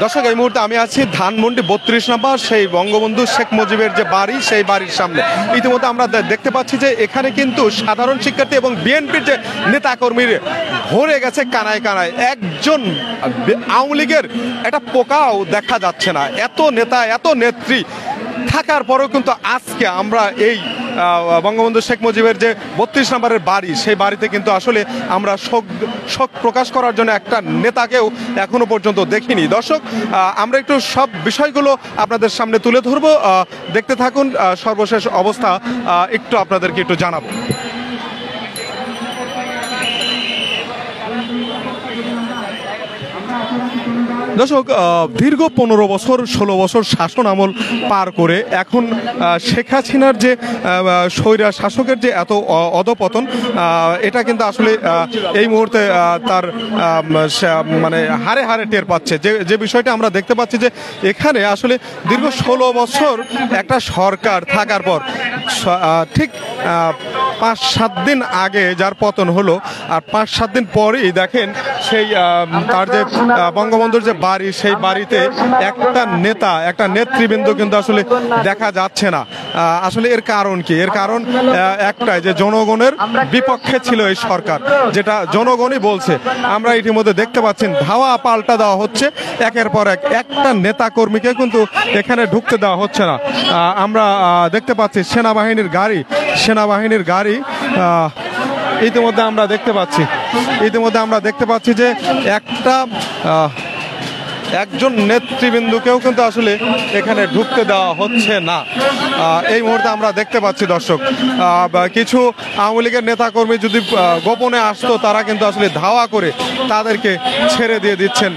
দর্শক, এই মুহূর্তে আমি আছি ধানমন্ডি ৩২ নম্বর সেই বঙ্গবন্ধু শেখ মুজিবের যে বাড়ি, সেই বাড়ির সামনে। ইতিমধ্যে আমরা দেখতে পাচ্ছি যে এখানে কিন্তু সাধারণ শিক্ষার্থী এবং বিএনপির যে নেতাকর্মীর ভরে গেছে কানায় কানায়। একজন আওয়ামী লীগের একটা পোকাও দেখা যাচ্ছে না। এত নেতা, এত নেত্রী থাকার পরেও কিন্তু আজকে আমরা এই বঙ্গবন্ধু শেখ মুজিবের যে ৩২ নম্বরের বাড়ি, সেই বাড়িতে কিন্তু আসলে আমরা শোক প্রকাশ করার জন্য একটা নেতাকেও এখনো পর্যন্ত দেখিনি। দর্শক, আমরা একটু সব বিষয়গুলো আপনাদের সামনে তুলে ধরবো, দেখতে থাকুন। সর্বশেষ অবস্থা একটু আপনাদেরকে একটু জানাবো। দর্শক, দীর্ঘ 15 বছর 16 বছর শাসন আমল পার করে এখন শেখ হাসিনার যে স্বৈরা শাসকের যে এত অধপতন, এটা কিন্তু আসলে এই মুহূর্তে তার মানে হারে হারে টের পাচ্ছে। যে বিষয়টা আমরা দেখতে পাচ্ছি যে এখানে আসলে দীর্ঘ 16 বছর একটা সরকার থাকার পর ঠিক 5-7 দিন আগে যার পতন হলো, আর 5-7 দিন পরেই দেখেন সেই তার যে বঙ্গবন্ধুর যে বাড়ি, সেই বাড়িতে একটা নেতা, একটা নেতৃবৃন্দ কিন্তু আসলে দেখা যাচ্ছে না। আসলে এর কারণ কি? এর কারণ একটাই, যে জনগণের বিপক্ষে ছিল এই সরকার, যেটা জনগণই বলছে। আমরা ইতিমধ্যে দেখতে পাচ্ছেন ধাওয়া পাল্টা দেওয়া হচ্ছে একের পর এক। একটা নেতা কর্মীকে কিন্তু এখানে ঢুকতে দেওয়া হচ্ছে না। আমরা দেখতে পাচ্ছি সেনাবাহিনীর গাড়ি ইতিমধ্যে আমরা দেখতে পাচ্ছি যে একজন নেতৃবৃন্দকেও কিন্তু আসলে এখানে ঢুকতে দেওয়া হচ্ছে না। এই মুহূর্তে আমরা দেখতে পাচ্ছি দর্শক, কিছু আওয়ামী লীগের নেতাকর্মী যদি গোপনে আসতো, তারা কিন্তু আসলে ধাওয়া করে তাদেরকে ছেড়ে দিয়ে দিচ্ছেন,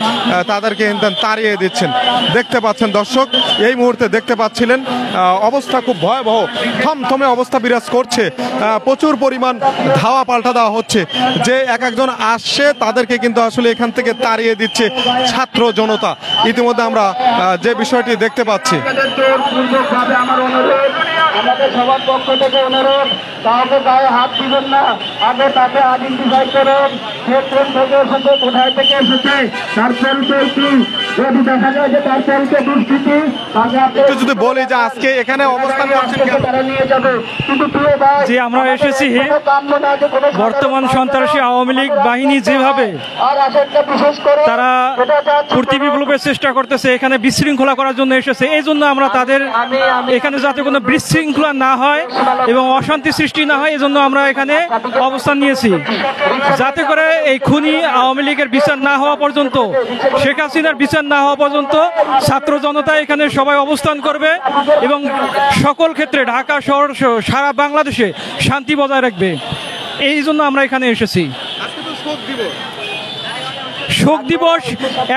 তাদেরকে তাড়িয়ে দিচ্ছেন। দেখতে পাচ্ছেন দর্শক, এই মুহূর্তে দেখতে পাচ্ছিলেন অবস্থা খুব ভয়াবহ, থমথমে অবস্থা বিরাজ করছে। প্রচুর পরিমাণ ধাওয়া পাল্টা দেওয়া হচ্ছে। যে একজন আসছে তাদেরকে কিন্তু আসলে এখান থেকে তাড়িয়ে দিচ্ছে ছাত্র জনতা। ইতিমধ্যে আমরা যে বিষয়টি দেখতে পাচ্ছি, আমাদের সবার পক্ষ থেকে অনুরোধ, কাউকে গায়ে হাত দিবেন না, আগে তাকে আইডেন্টিফাই করুন, সে কোন থেকে এসেছে, কোথায় থেকে এসেছে, তার পরিচয় কি। যদি দেখা যায় যে তার পরিচয় দুষ্কৃতি, একটু যদি বলি যে আজকে এখানে অবস্থান তারা নিয়ে যাবে। কিন্তু যে আমরা এসেছি বর্তমান সন্ত্রাসী আওয়ামী লীগ বাহিনী যেভাবে তারা পূর্তি বিপ্লবের চেষ্টা করতেছে, এখানে বিশৃঙ্খলা করার জন্য এসেছে। এই জন্য আমরা তাদের এখানে যাতে কোনো বিশৃঙ্খলা না হয় এবং অশান্তি সৃষ্টি না হয়, এজন্য আমরা এখানে অবস্থান নিয়েছি, যাতে করে এই খুনি আওয়ামী লীগের বিচার না হওয়া পর্যন্ত, শেখ হাসিনার বিচার না হওয়া পর্যন্ত ছাত্র জনতা এখানে সবাই অবস্থান করবে এবং সকল ক্ষেত্রে ঢাকা শহর সারা বাংলাদেশে শান্তি বজায় রাখবে। এই জন্য আমরা এখানে এসেছি। শোক দিবস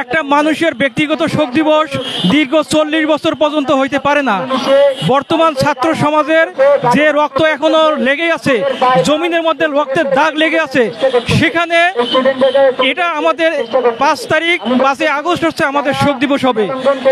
একটা মানুষের ব্যক্তিগত শোক দিবস দীর্ঘ 40 বছর পর্যন্ত হইতে পারে না। বর্তমান ছাত্র সমাজের যে রক্ত এখনো লেগে আছে, জমিনের মধ্যে রক্তের দাগ লেগে আছে, সেখানে এটা আমাদের 5 আগস্ট হচ্ছে আমাদের শোক দিবস হবে।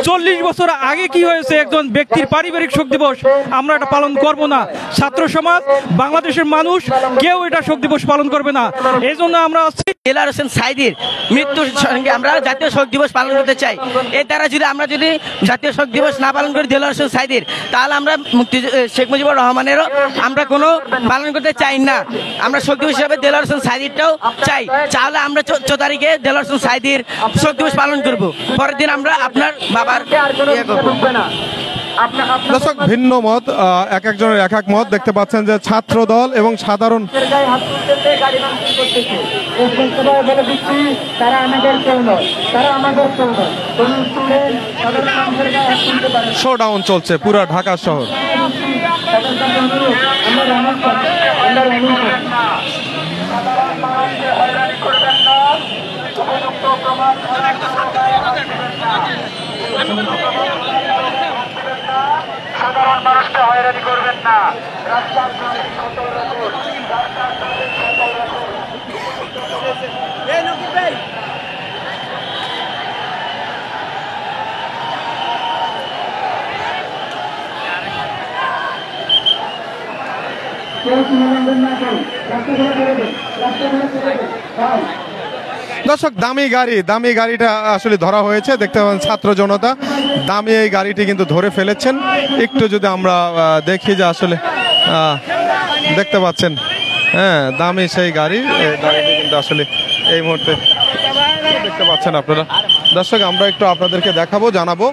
40 বছর আগে কি হয়েছে একজন ব্যক্তির পারিবারিক শোক দিবস আমরা এটা পালন করব না। ছাত্র সমাজ, বাংলাদেশের মানুষ কেউ এটা শোক দিবস পালন করবে না। এই জন্য আমরা দেলোয়ার হোসেন সাঈদীর মৃত্যুর সঙ্গে আমরা জাতীয় শোক দিবস পালন করতে চাই। এর দ্বারা আমরা যদি জাতীয় শোক দিবস না পালন করি দেলোয়ার হোসেন সাঈদীর, তাহলে আমরা শেখ মুজিবুর রহমানেরও আমরা কোনো পালন করতে চাই না। আমরা শোক দিবস হিসাবে দেলোয়ার হোসেন সাঈদীরটাও চাই। তাহলে আমরা 14 তারিখে দেলোয়ার হোসেন সাঈদীর শোক দিবস পালন করব। পরের দিন আমরা আপনার বাবার দর্শক, ভিন্ন মত, এক একজনের এক এক মত। দেখতে পাচ্ছেন যে ছাত্র দল এবং সাধারণ শোডাউন চলছে পুরা ঢাকা শহর। সাধারণ মানুষকে হয়রানি করবেন না। দর্শক দামি গাড়িটা আসলে ধরা হয়েছে, দেখতে পাবেন ছাত্র জনতা দামি এই গাড়িটি কিন্তু ধরে ফেলেছেন। একটু যদি আমরা দেখি যে আসলে দেখতে পাচ্ছেন, হ্যাঁ দামি সেই গাড়িটি কিন্তু আসলে এই মুহূর্তে দেখতে পাচ্ছেন আপনারা। দর্শক আমরা একটু আপনাদেরকে দেখাবো, জানাবো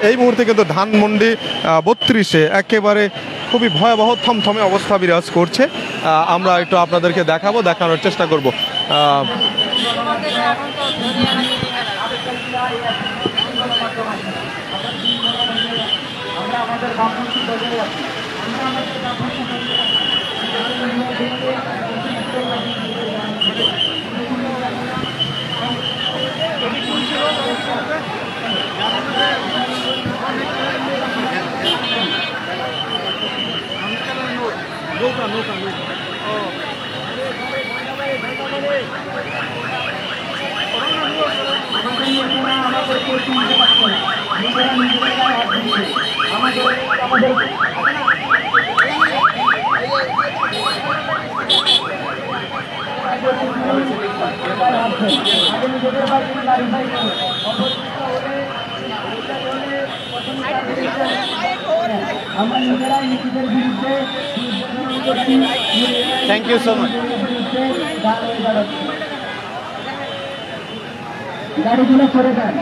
এই মুহূর্তে কিন্তু ধানমন্ডি 32-এ একেবারে খুবই ভয়াবহ থমথমে অবস্থা বিরাজ করছে। আমরা একটু আপনাদেরকে দেখানোর চেষ্টা করব। Thank you so much. গাড়িগুলো করে দেন,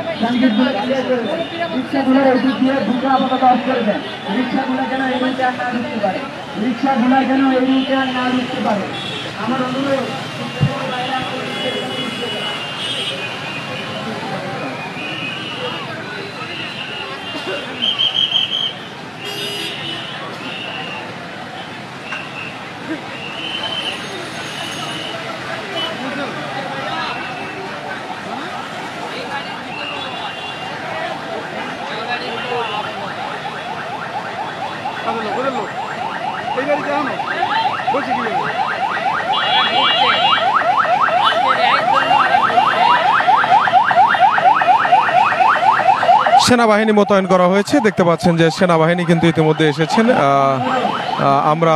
রিক্সাগুলোর এই দিক দিয়ে ঢুকে আপাতত অফ করে দেন। রিক্সাগুলো যেন এই রুটে আর না ঢুকতে পারে, রিক্সাগুলো যেন এই রুটে আর না ঢুকতে পারে। আমার অনুরোধ সেনাবাহিনী মোতায়েন করা হয়েছে, দেখতে পাচ্ছেন যে সেনাবাহিনী কিন্তু ইতিমধ্যে এসেছেন। আমরা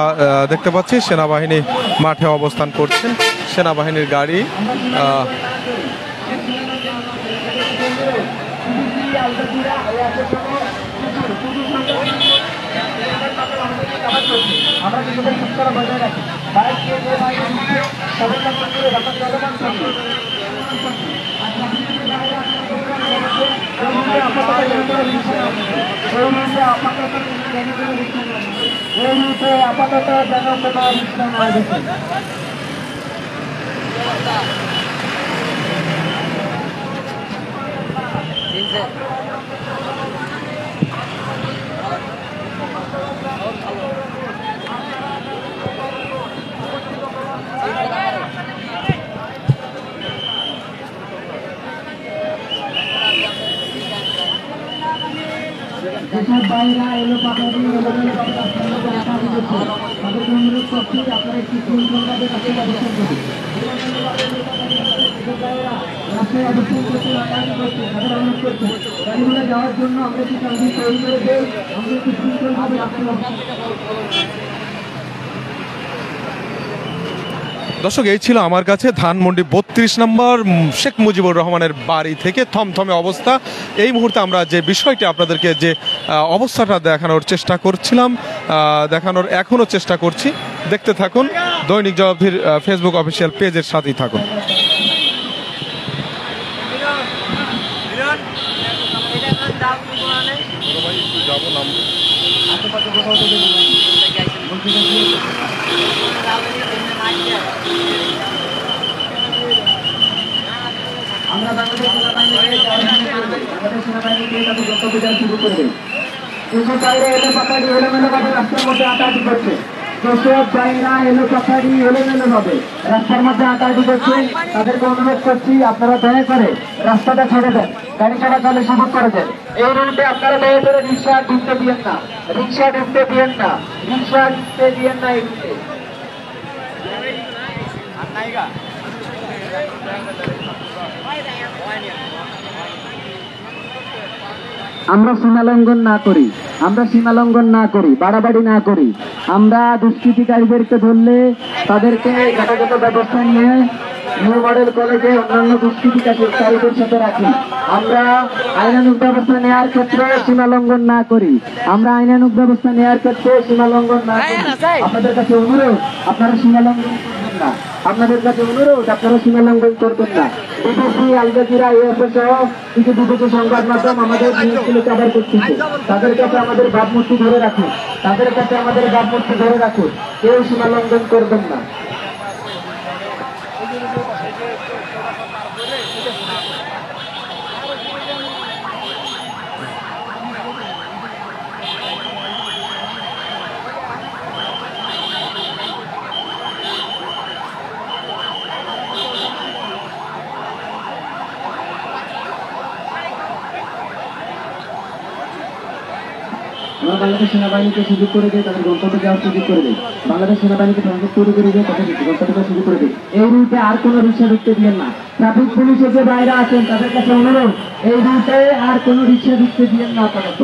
দেখতে পাচ্ছি সেনাবাহিনী মাঠে অবস্থান করছেন, সেনাবাহিনীর গাড়ি আমরা নিজেদের সুস্থতা বজায় রাখি। বাইককে যে বাইরে সবাই করে রাখার চলমান থাকি। আপাতত যেন কোনো রিক্সা না দেখে। যেসব বাইরা এলো পাঠাবি এলোমেলো ভাবে রাস্তার মধ্যে রাখা হয়েছে, তাদেরকে অনুরোধ করছি আপনারা একটু শৃঙ্খলভাবে রাস্তায় অবস্থান করুন। রাস্তায় অবস্থান করতে রাস্তায় করছে, তাদের অনুরোধ করছে গাড়িগুলো যাওয়ার জন্য আমরা একটু ট্রাফিক তৈরি করে দেই, আমরা একটু শৃঙ্খলভাবে রাস্তায় অবস্থান দর্শক এই ছিল আমার কাছে ধানমন্ডি 32 নম্বর শেখ মুজিবুর রহমানের বাড়ি থেকে থমথমে অবস্থা। এই মুহূর্তে আমরা যে বিষয়টি আপনাদেরকে যে অবস্থাটা দেখানোর চেষ্টা করছিলাম, দেখানোর এখনও চেষ্টা করছি। দেখতে থাকুন, দৈনিক জবাবদিহির ফেসবুক অফিসিয়াল পেজের সাথেই থাকুন। আমরা শুরু করবে। যেসব বাইরে এলো পাতাড়ি এলোমেলো ভাবে রাস্তার মধ্যে আটাআটি করছে, যেসব বাইরা এলো পাতাড়ি এলোমেলো ভাবে রাস্তার মধ্যে আটাআটি করছে, তাদেরকে অনুরোধ করছি আপনারা দয়া করে রাস্তাটা ছেড়ে দেন, গাড়ি চলাচলের সুযোগ করে দেন। এই রুটে আপনারা দয়া করে রিক্সা ঢুকতে দিয়েন না, রিক্সা ঢুকতে দিয়েন না, রিক্সা ঢুকতে দিয়েন না এই রুটে। আমরা সীমালঙ্ঘন না করি, আমরা সীমালঙ্ঘন না করি, বাড়াবাড়ি না করি। আমরা দুষ্কৃতিকারীদেরকে ধরলে তাদেরকে যথাযথ ব্যবস্থা নিয়ে নিউ মডেল কলেজে অন্যান্য দুষ্কৃতিকারীদের সাথে রাখি। আমরা আইনানুগ ব্যবস্থা নেওয়ার ক্ষেত্রে সীমালঙ্ঘন না করি। আপনাদের কাছে অনুরোধ, আপনারা সীমালঙ্ঘন করবেন না। আপনারা সীমালঙ্ঘন করবেন না। বিবিসি, আল জাজিরা, এএফএ সহ কিছু বিদেশি সংবাদ মাধ্যম আমাদের জিনিসগুলো কভার করতেছে। তাদের কাছে আমাদের ভাবমূর্তি ধরে রাখুন। কেউ সীমালঙ্ঘন করবেন না। আমরা বাংলাদেশ সেনাবাহিনীকে সুযোগ করে দেয়, তাদের গন্তব্যে যাওয়ার সুযোগ করে দেয়। বাংলাদেশ সেনাবাহিনীকে সংযোগ তৈরি করে দিয়ে তাদের গন্তব্যে যাওয়ার সুযোগ করে দেয়। এই রুটে আর কোনো রিক্সা ঢুকতে দিবেন না। ট্রাফিক পুলিশের যে বাইরে আছেন তাদের কাছে অনুরোধ, এই রুটে আর কোনো রিক্সা ঢুকতে দিবেন না আপাতত।